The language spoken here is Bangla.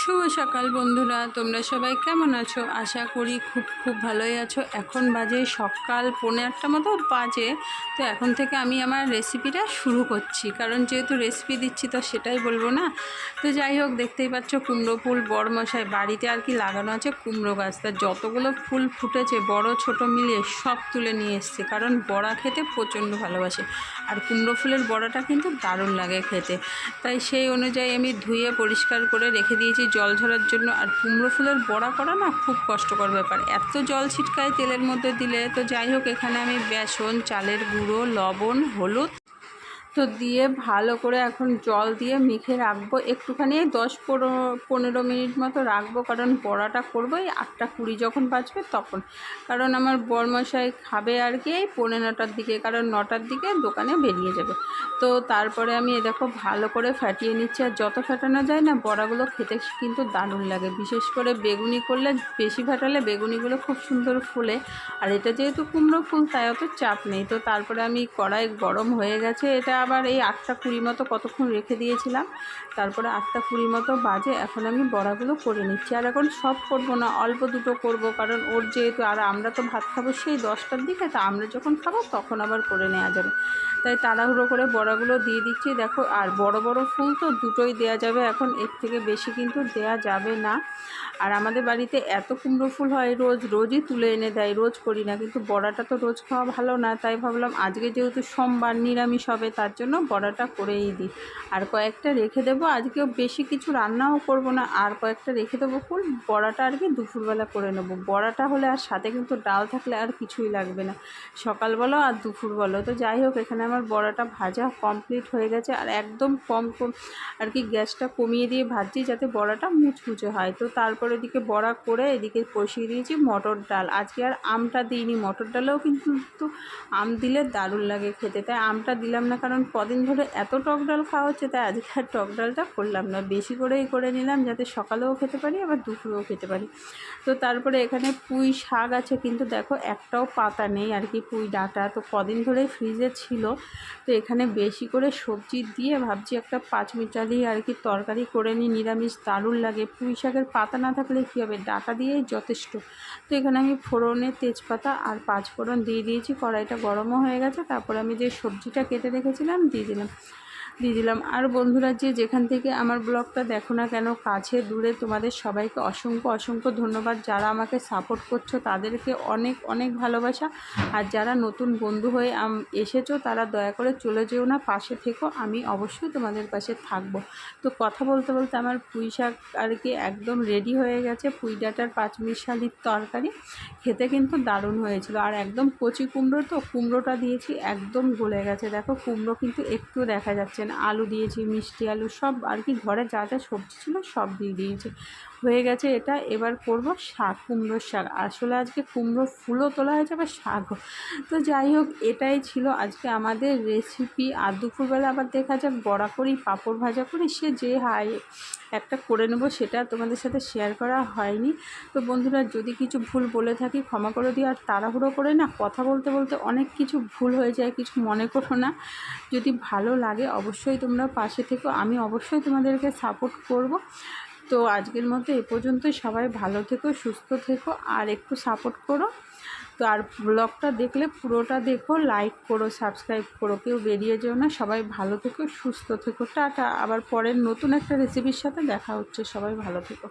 শুভ সকাল বন্ধুরা, তোমরা সবাই কেমন আছো? আশা করি খুব ভালোই আছো। এখন বাজে সকাল 8:45 মতো বাজে। তো এখন থেকে আমি আমার রেসিপিটা শুরু করছি, কারণ যেহেতু রেসিপি দিচ্ছি তো সেটাই বলবো না। তো যাই হোক, দেখতেই পাচ্ছ কুমড়ো ফুল বড়মশাই বাড়িতে আর কি লাগানো আছে কুমড়ো গাছ। তার যতগুলো ফুল ফুটেছে বড় ছোট মিলিয়ে সব তুলে নিয়ে এসছে, কারণ বড়া খেতে প্রচণ্ড ভালোবাসে। আর কুমড়ো ফুলের বড়াটা কিন্তু দারুণ লাগে খেতে। তাই সেই অনুযায়ী আমি ধুয়ে পরিষ্কার করে রেখে দিয়েছি জল ঝরার জন্য। আর কুমড়ো ফুলের বড়া করা না খুব কষ্টকর ব্যাপার, এত জল ছিটকায় তেলের মধ্যে দিলে। তো যাই হোক, এখানে আমি বেসন, চালের গুঁড়ো, লবণ, হলুদ তো দিয়ে ভালো করে এখন জল দিয়ে মেখে রাখবো একটুখানি 10-15 মিনিট মতো রাখবো, কারণ বড়াটা করবো এই 8:20 যখন বাজবে তখন। কারণ আমার বরমশাই খাবে আর কি এই 9:45 দিকে, কারণ 9টার দিকে দোকানে বেরিয়ে যাবে। তো তারপরে আমি দেখো ভালো করে ফাটিয়ে নিচ্ছি। আর যত ফাটানো যায় না বড়াগুলো খেতে কিন্তু দারুণ লাগে। বিশেষ করে বেগুনি করলে বেশি ফাটালে বেগুনিগুলো খুব সুন্দর ফুলে। আর এটা যেহেতু কুমড়ো ফুল তাই অত চাপ নেই। তো তারপরে আমি কড়াই গরম হয়ে গেছে, এটা আবার এই 8:20 মতো কতক্ষণ রেখে দিয়েছিলাম। তারপরে 8:20 মতো বাজে, এখন আমি বড়াগুলো করে নিচ্ছি। আর এখন সব করব না, অল্প দুটো করব, কারণ ওর যেহেতু, আর আমরা তো ভাত খাবো সেই 10টার দিকে, তা আমরা যখন খাবো তখন আবার করে নেওয়া যাবে। তাই তাড়াহুড়ো করে বড়াগুলো দিয়ে দিচ্ছি। দেখো, আর বড় বড় ফুল তো দুটোই দেওয়া যাবে এখন, এর থেকে বেশি কিন্তু দেওয়া যাবে না। আর আমাদের বাড়িতে এত কুমড়ো ফুল হয় রোজই তুলে এনে দেয়, রোজ করি না। কিন্তু বড়াটা তো রোজ খাওয়া ভালো না, তাই ভাবলাম আজকে যেহেতু সোমবার নিরামিষ হবে তার জন্য বড়াটা করেই দিই। আর কয়েকটা রেখে দেবো, আজকেও বেশি কিছু রান্নাও করব না, আর কয়েকটা রেখে দেবো ফুল। বড়াটা আর কি দুপুরবেলা করে নেবো। বড়াটা হলে আর সাথে কিন্তু ডাল থাকলে আর কিছুই লাগবে না, সকাল বলো আর দুপুর বলো। তো যাই হোক, এখানে আমার বড়াটা ভাজা কমপ্লিট হয়ে গেছে। আর একদম কম আর কি গ্যাসটা কমিয়ে দিয়ে ভাজছি, যাতে বড়াটা মুচমুচে হয়। তো তারপর এদিকে বড়া করে এদিকে কষিয়ে দিয়েছি মটর ডাল। আজকে আর আমটা দিইনি, মটর ডালেও কিন্তু আম দিলে দারুণ লাগে খেতে, তাই আমটা দিলাম না। কারণ কদিন ধরে এত টক ডাল খাওয়া হচ্ছে, তাই আজকে আর টক ডালটা করলাম না, বেশি করেই করে নিলাম, যাতে সকালেও খেতে পারি আবার দুপুরেও খেতে পারি। তো তারপরে এখানে পুঁই শাক আছে, কিন্তু দেখো একটাও পাতা নেই আর কি, পুঁই ডাঁটা তো কদিন ধরেই ফ্রিজে ছিল। তো এখানে বেশি করে সবজি দিয়ে ভাবছি একটা 5 মিশালি আর কি তরকারি করে নিই, নিরামিষ দারুণ লাগে। পুঁই শাকের পাতা না থাকলে কী হবে, ডাঁটা দিয়েই যথেষ্ট। তো এখানে আমি ফোড়নে তেজপাতা আর 5 ফোড়ন দিয়ে দিয়েছি, কড়াইটা গরমও হয়ে গেছে। তারপরে আমি যে সবজিটা কেটে রেখেছিলাম দিয়ে দিলাম। আর বন্ধুরা, যেখান থেকে আমার ব্লগটা দেখো না কেন, কাছে দূরে, তোমাদের সবাইকে অসংখ্য ধন্যবাদ। যারা আমাকে সাপোর্ট করছো তাদেরকে অনেক ভালোবাসা। আর যারা নতুন বন্ধু হয়ে এসেছো তারা দয়া করে চলে যেও না, পাশে থেকো, আমি অবশ্যই তোমাদের পাশে থাকবো। তো কথা বলতে বলতে আমার পুঁই শাক আর কি একদম রেডি হয়ে গেছে। পুঁই ডাঁটার 5 মিশালির তরকারি খেতে কিন্তু দারুণ হয়েছিল। আর একদম কচি কুমড়ো, তো কুমড়োটা দিয়েছি একদম গলে গেছে। দেখো কুমড়ো কিন্তু একটু দেখা যাচ্ছে না। আলু দিয়েছি, মিষ্টি আলু সব আর কি, ঘরে যা যা সবজি ছিল সব দিয়ে দিয়েছি। হয়ে গেছে এটা। এবার করব শাক, কুমড়োর শাক। আসলে আজকে কুমড়ো ফুলও তোলা হয়েছে, আবার শাকও। তো যাই হোক, এটাই ছিল আজকে আমাদের রেসিপি। আর দুপুরবেলা আবার দেখা যাক বড়া করি, পাঁপড় ভাজা করি, সে যে একটা করে নেব, সেটা তোমাদের সাথে শেয়ার করা হয়নি। তো বন্ধুরা, যদি কিছু ভুল বলে থাকি ক্ষমা করে দিও। আর তাড়াহুড়ো করে না কথা বলতে বলতে অনেক কিছু ভুল হয়ে যায়, কিছু মনে করো না। যদি ভালো লাগে অবশ্যই তোমরা পাশে থেকো, আমি অবশ্যই তোমাদেরকে সাপোর্ট করব। তো আজকের মতো এ পর্যন্তই। সবাই ভালো থেকো, সুস্থ থেকো, আর একটু সাপোর্ট করো। তো আর ব্লগটা দেখলে পুরোটা দেখো, লাইক করো, সাবস্ক্রাইব করো, কেউ বেরিয়ে যেও না। সবাই ভালো থেকো, সুস্থ থেকো, টাটা। আবার পরের নতুন একটা রেসিপির সাথে দেখা হচ্ছে। সবাই ভালো থেকো।